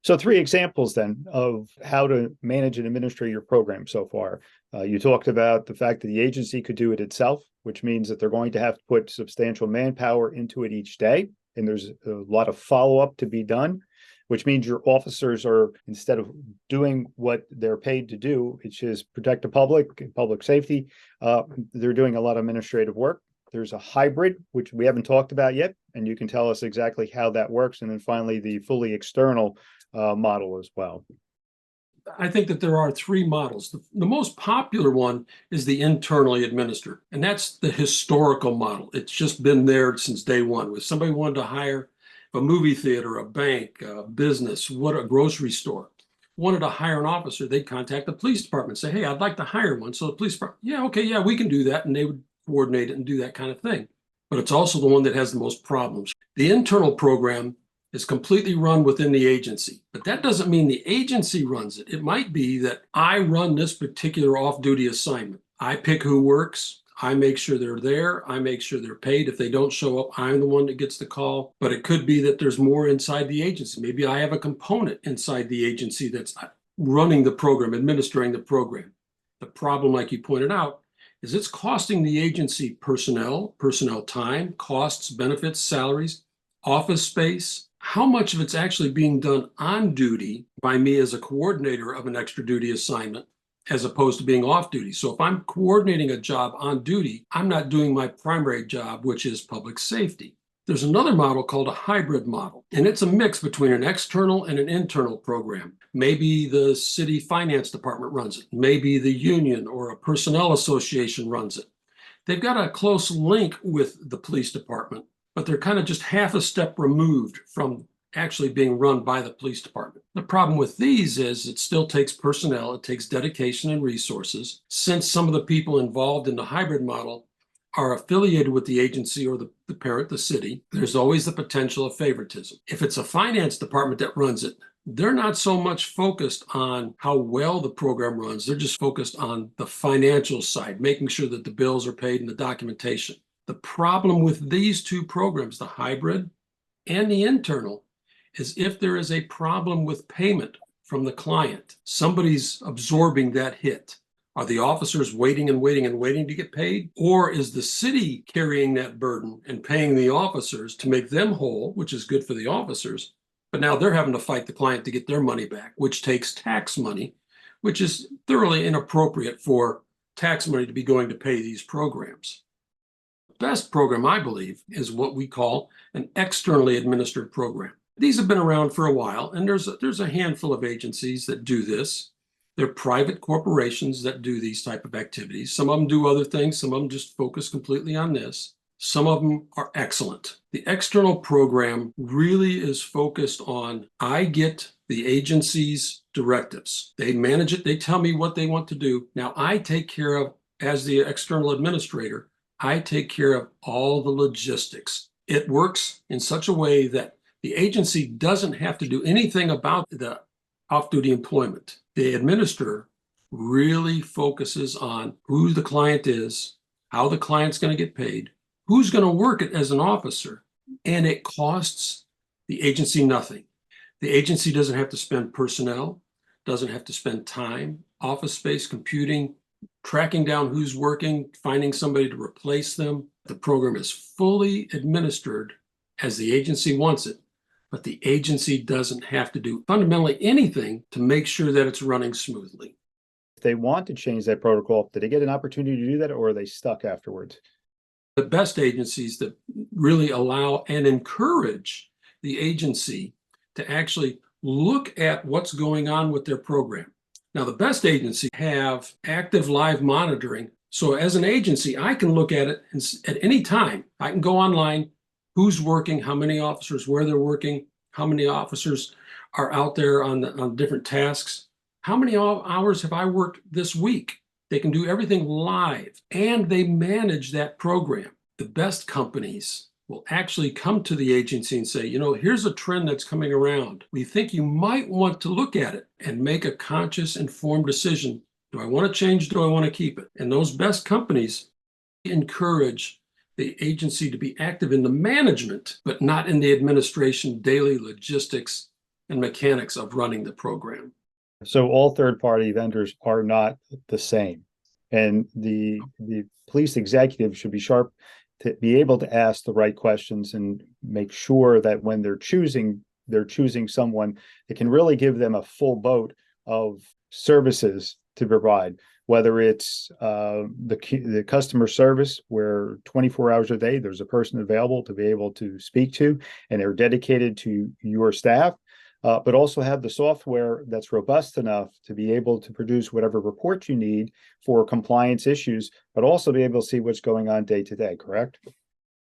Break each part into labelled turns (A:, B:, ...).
A: So three examples then of how to manage and administer your program so far. You talked about the fact that the agency could do it itself, which means that they're going to have to put substantial manpower into it each day. And there's a lot of follow-up to be done, which means your officers are, instead of doing what they're paid to do, which is protect the public and public safety, they're doing a lot of administrative work. There's a hybrid, which we haven't talked about yet, and you can tell us exactly how that works. And then finally, the fully external model as well.
B: I think that there are three models. The most popular one is the internally administered, and that's the historical model. It's just been there since day one. If somebody wanted to hire a movie theater, a bank, a business, a grocery store, wanted to hire an officer, they'd contact the police department, say, hey, I'd like to hire one. So the police department, yeah, okay, yeah, we can do that. And they would coordinate it and do that kind of thing. But it's also the one that has the most problems. The internal program is completely run within the agency, but that doesn't mean the agency runs it. It might be that I run this particular off-duty assignment. I pick who works. I make sure they're there. I make sure they're paid. If they don't show up, I'm the one that gets the call. But it could be that there's more inside the agency. Maybe I have a component inside the agency that's running the program, administering the program. The problem, like you pointed out, is it's costing the agency personnel time, costs, benefits, salaries, office space. How much of it's actually being done on duty by me as a coordinator of an extra duty assignment as opposed to being off duty? So if I'm coordinating a job on duty, I'm not doing my primary job, which is public safety. There's another model called a hybrid model, and it's a mix between an external and an internal program. Maybe the city finance department runs it. Maybe the union or a personnel association runs it. They've got a close link with the police department, but they're kind of just half a step removed from actually being run by the police department. The problem with these is it still takes personnel, it takes dedication and resources. Since some of the people involved in the hybrid model are affiliated with the agency or the parent, the city, there's always the potential of favoritism. If it's a finance department that runs it, they're not so much focused on how well the program runs. They're just focused on the financial side, making sure that the bills are paid and the documentation. The problem with these two programs, the hybrid and the internal, is if there is a problem with payment from the client, somebody's absorbing that hit. Are the officers waiting and waiting and waiting to get paid? Or is the city carrying that burden and paying the officers to make them whole, which is good for the officers, but now they're having to fight the client to get their money back, which takes tax money, which is thoroughly inappropriate for tax money to be going to pay these programs. The best program, I believe, is what we call an externally administered program. These have been around for a while, and there's a handful of agencies that do this. They're private corporations that do these type of activities. Some of them do other things. Some of them just focus completely on this. Some of them are excellent. The external program really is focused on, I get the agency's directives. They manage it. They tell me what they want to do. Now I take care of, as the external administrator, I take care of all the logistics. It works in such a way that the agency doesn't have to do anything about the off-duty employment. The administrator really focuses on who the client is, how the client's going to get paid, who's going to work it as an officer, and it costs the agency nothing. The agency doesn't have to spend personnel, doesn't have to spend time, office space, computing, tracking down who's working, finding somebody to replace them. The program is fully administered as the agency wants it, but the agency doesn't have to do fundamentally anything to make sure that it's running smoothly.
A: If they want to change that protocol, did they get an opportunity to do that, or are they stuck afterwards?
B: The best agencies that really allow and encourage the agency to actually look at what's going on with their program. Now, the best agencies have active live monitoring. So as an agency, I can look at it at any time. I can go online, who's working, how many officers, where they're working, how many officers are out there on different tasks, how many hours have I worked this week. They can do everything live, and they manage that program. The best companies will actually come to the agency and say, you know, here's a trend that's coming around. We think you might want to look at it and make a conscious, informed decision. Do I want to change? Do I want to keep it? And those best companies encourage the agency to be active in the management, but not in the administration, daily logistics, and mechanics of running the program.
A: So all third-party vendors are not the same. And the police executive should be sharp to be able to ask the right questions and make sure that when they're choosing someone that can really give them a full boat of services to provide, whether it's the customer service where 24 hours a day there's a person available to be able to speak to and they're dedicated to your staff, but also have the software that's robust enough to be able to produce whatever report you need for compliance issues, but also be able to see what's going on day to day, correct?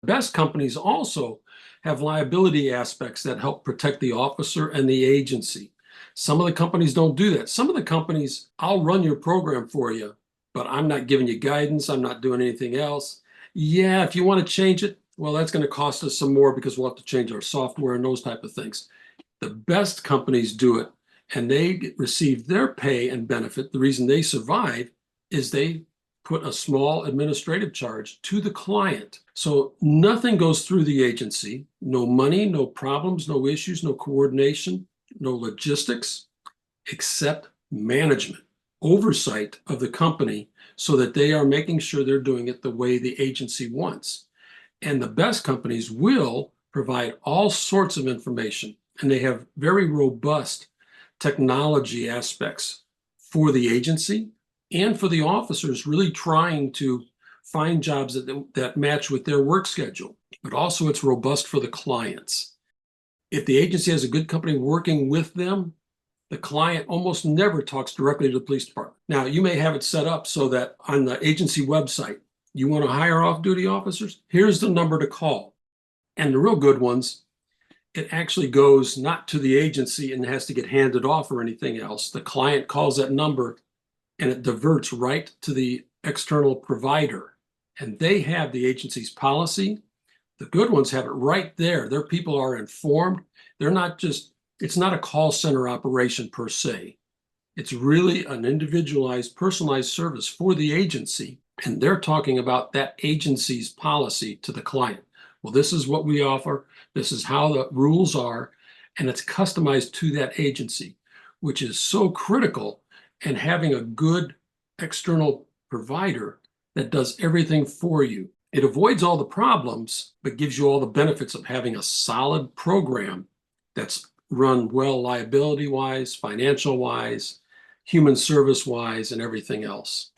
B: Best companies also have liability aspects that help protect the officer and the agency. Some of the companies don't do that. Some of the companies, I'll run your program for you, but I'm not giving you guidance. I'm not doing anything else. Yeah, if you want to change it, well, that's going to cost us some more because we'll have to change our software and those type of things. The best companies do it, and they receive their pay and benefit. The reason they survive is they put a small administrative charge to the client. So nothing goes through the agency, no money, no problems, no issues, no coordination, no logistics, except management, oversight of the company so that they are making sure they're doing it the way the agency wants. And the best companies will provide all sorts of information, and they have very robust technology aspects for the agency and for the officers really trying to find jobs that match with their work schedule, but also it's robust for the clients. If the agency has a good company working with them, the client almost never talks directly to the police department. Now, you may have it set up so that on the agency website, you want to hire off-duty officers, here's the number to call. And the real good ones, it actually goes not to the agency and has to get handed off or anything else. The client calls that number and it diverts right to the external provider. And they have the agency's policy. The good ones have it right there. Their people are informed. They're not just, it's not a call center operation per se. It's really an individualized, personalized service for the agency. And they're talking about that agency's policy to the client. Well, this is what we offer. This is how the rules are. And it's customized to that agency, which is so critical. And having a good external provider that does everything for you. It avoids all the problems, but gives you all the benefits of having a solid program that's run well liability-wise, financial-wise, human service-wise, and everything else.